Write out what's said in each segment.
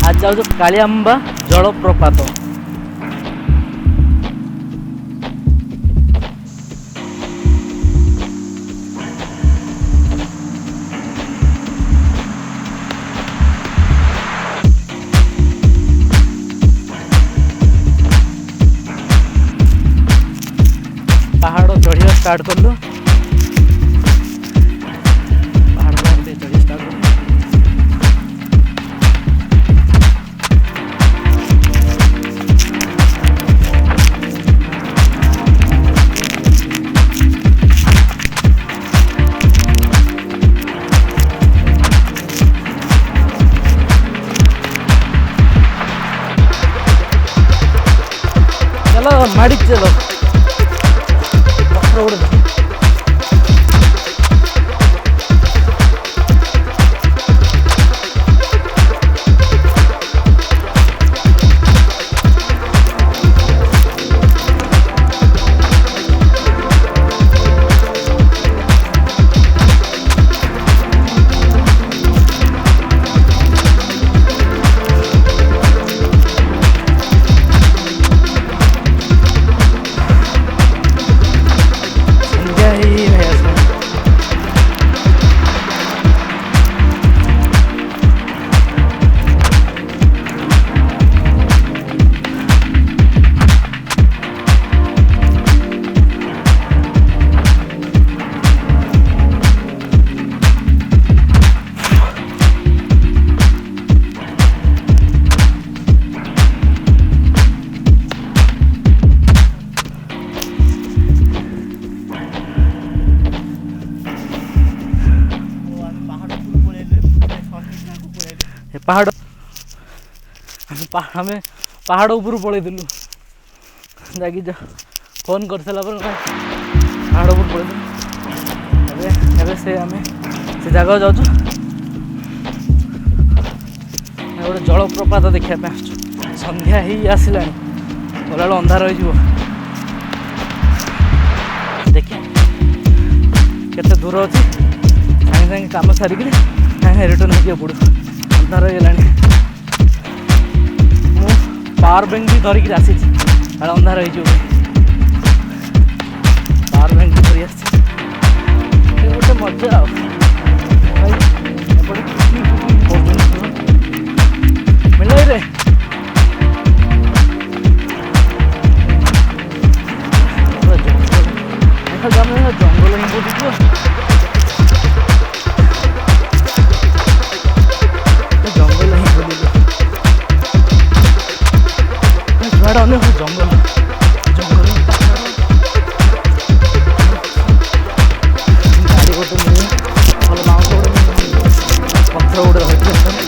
आज जाऊ कालियाम्बा जलप्रपात। पहाड़ चढ़िया स्टार्ट कलु, पहाड़ चढ़िया स्टार्ट कलु। चलो माड़ी चलो रोड पहाड़ हमें पहाड़ ऊपर पलैलु जाकि फोन कर सारा पहाड़ ऊपर पलैलु से आम से जगह जाऊँ गोटे जलप्रपात देखा संध्या ही आसला गला अंधार हो देखिए केते दूर अच्छी सागे सागे कम सारिक रिटर्न हो पड़ो अंधार हो गलानी। मु पावर बैंक भी धरिक आसी अंधार हो पावर बैंक भी धरी आसी गोटे मजा मिल रे जंगल ही बोली जंगल ही बोली जुआड़ा अनेक जंगल जंगल गाड़ी गोटे मिले भल बाउंस गोटे पथर गोटे रही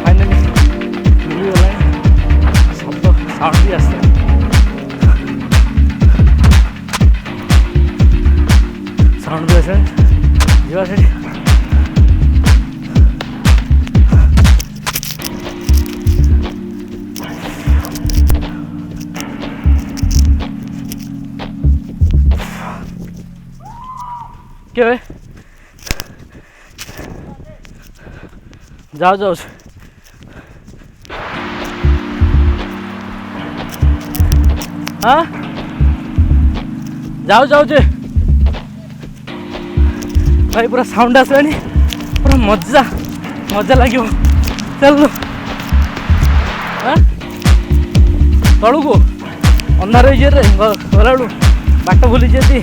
फाइनली मिलगला शब्द साउंड भी आस साउंड भी आस जा से क्या जाओ जाओ हाँ जाओ जाओ जे भाई पूरा साउंड आसलानी पूरा मजा मजा लगे चल हाँ तलू को अंधार गला बाट भूली जी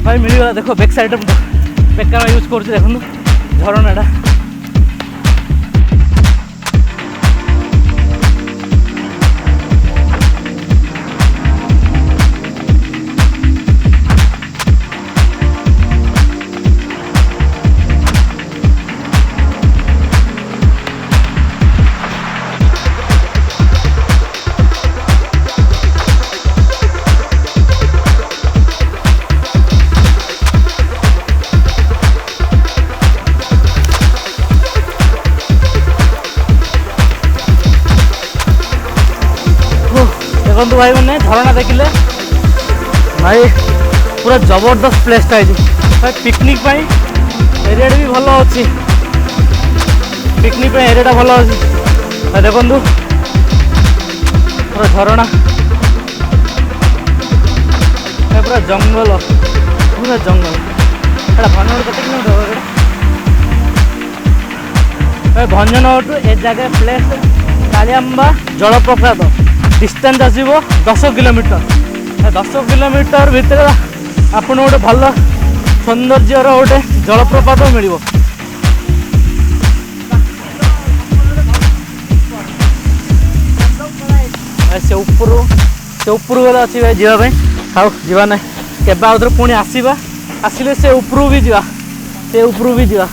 भाई मिलगला देख back side back camera use कर देखो झरनाटा देखो भाई मैंने झरणा देखिले भाई पूरा जबरदस्त प्लेसटा है भाई पिकनिक एरिया भी भल अच्छी पिकनिक एरिया भल अच्छी देखु पूरा झरणा पूरा जंगल एटा भंजन कत किलोमीटर भाई भंजन ए जगह प्लेस कालियांबा जलप्रपात डिस्टेंस आसो 10 किलोमीटर 10 किलोमीटर भितर आपन गोटे भल सौंदर्यर गोटे जलप्रपात मिल से ऊपर गले अच्छी भाई जावाई हाँ जावा ना के पुणी आसवा आसिले से ऊपर भी जा से ऊपर भी जा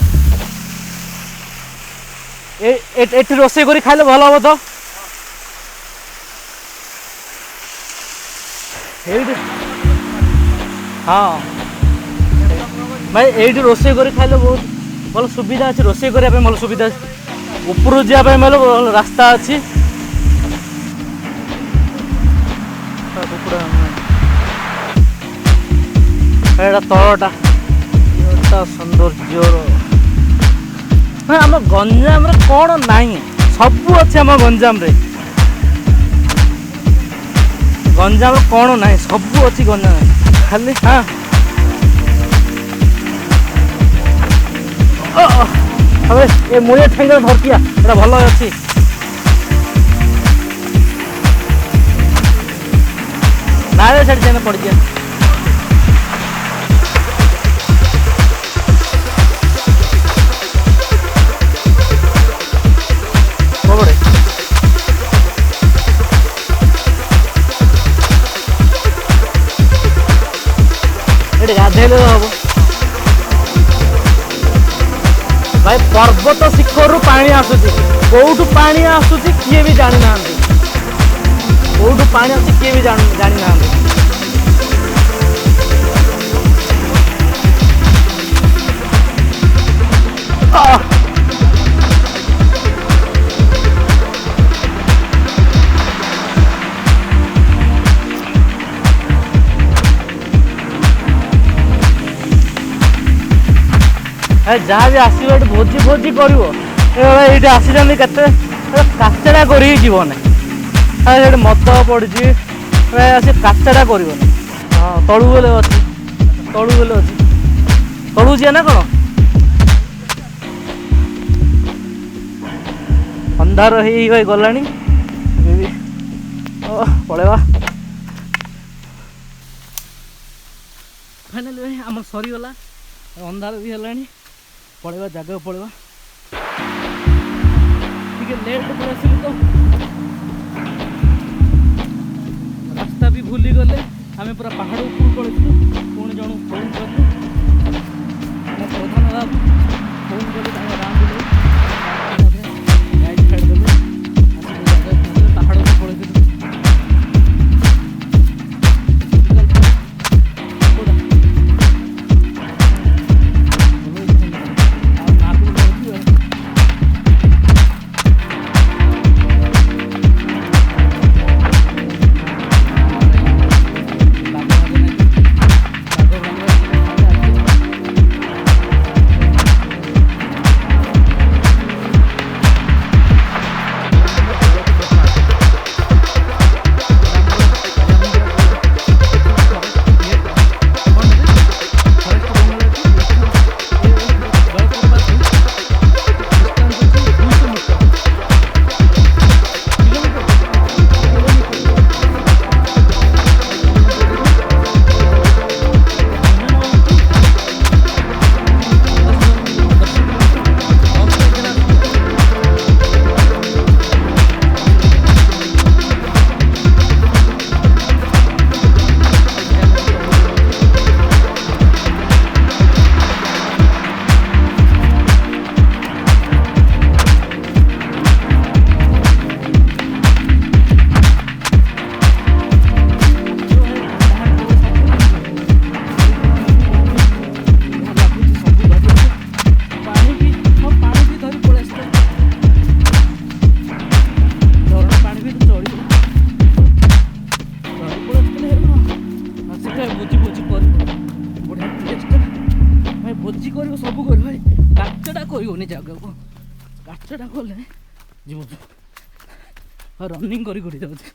एठी रोषे कर खाइले भल हम तो हाँ भाई ये रोषे कर खाइले बहुत भल सुविधा अच्छी रोषे करने भल सुविधा ऊपर जावाई भल रास्ता अच्छी तलटा सौंदर्य आम गंजाम कौन ना सबू अच्छे आम गंजाम गंजाम कौन ना सबू अच्छी गंजाम खाली हाँ ये मुड़िया ठेंगे धरतिया एटा भल अच्छी ना से पड़ गया गाधेल हम भाई पर्वत शिखर पानी आसूची कौटू पानी आसूची किए भी जानी ना कौटू पानी आसूची किए भी जानी ना जहाँ भी आसो भोजी भोजी कर आसी काचड़ा कर मद पड़ी काचड़ा कर हाँ तलू गले अच्छी तलू जी ना कौन अंधार हो गला पलैवा फाइनाली भाई आम सरीगला अंधार भी है पलैवा जगह पलैवा लेट कर आसिलु तो रास्ता भी भूली गले आम पूरा पहाड़ ऊपर पड़ू पुणी जन फोन कलु प्रधान बाबू फोन कलु गाँ गाइड छाड़देलु पहाड़ ऊपर पड़ू ଆଠଟା ଗଲେ ଯିବୁ ରନିଂ କରି ଯାଉଛି